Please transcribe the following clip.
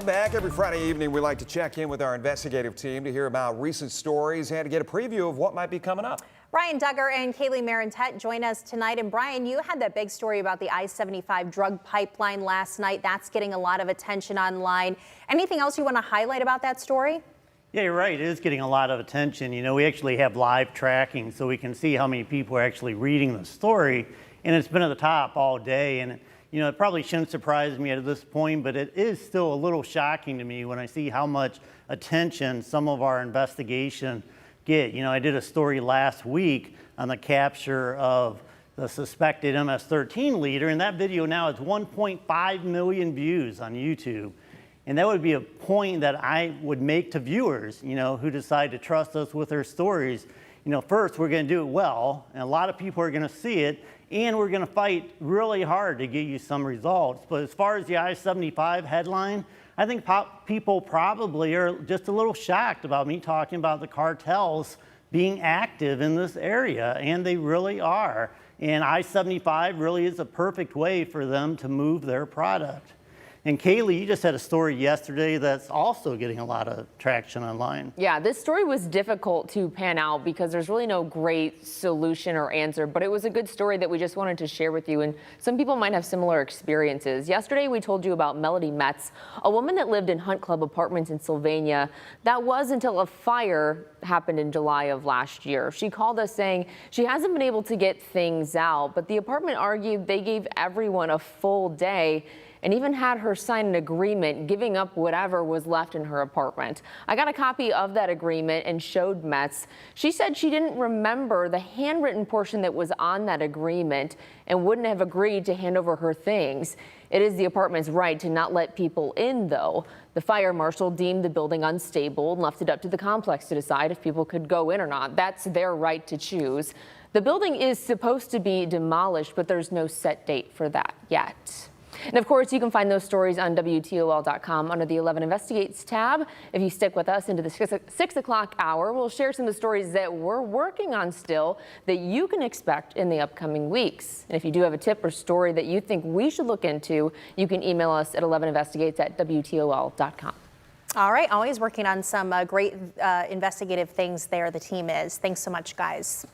back. Every Friday evening, we like to check in with our investigative team to hear about recent stories and to get a preview of what might be coming up. Brian Duggar and Kaylee Marentet join us tonight. And Brian, you had that big story about the I-75 drug pipeline last night. That's getting a lot of attention online. Anything else you want to highlight about that story? Yeah, you're right. It is getting a lot of attention. You know, we actually have live tracking so we can see how many people are actually reading the story. And it's been at the top all day. And you know, it probably shouldn't surprise me at this point, but it is still a little shocking to me when I see how much attention some of our investigation get. You know, I did a story last week on the capture of the suspected MS-13 leader, and that video now has 1.5 million views on YouTube. And that would be a point that I would make to viewers, you know, who decide to trust us with their stories. You know, first, we're going to do it well, and a lot of people are going to see it, and we're going to fight really hard to get you some results. But as far as the I-75 headline, I think people probably are just a little shocked about me talking about the cartels being active in this area, and they really are. And I-75 really is a perfect way for them to move their product. And Kaylee, you just had a story yesterday that's also getting a lot of traction online. Yeah, this story was difficult to pan out because there's really no great solution or answer, but it was a good story that we just wanted to share with you. And some people might have similar experiences. Yesterday, we told you about Melody Metz, a woman that lived in Hunt Club Apartments in Sylvania. That was until a fire happened in July of last year. She called us saying she hasn't been able to get things out, but the apartment argued they gave everyone a full day and even had her sign an agreement giving up whatever was left in her apartment. I got a copy of that agreement and showed Metz. She said she didn't remember the handwritten portion that was on that agreement and wouldn't have agreed to hand over her things. It is the apartment's right to not let people in, though. The fire marshal deemed the building unstable and left it up to the complex to decide if people could go in or not. That's their right to choose. The building is supposed to be demolished, but there's no set date for that yet. And of course, you can find those stories on WTOL.com under the 11 Investigates tab. If you stick with us into the 6 o'clock hour, we'll share some of the stories that we're working on still that you can expect in the upcoming weeks. And if you do have a tip or story that you think we should look into, you can email us at 11investigates@WTOL.com. All right, always working on some great investigative things there, the team is. Thanks so much, guys.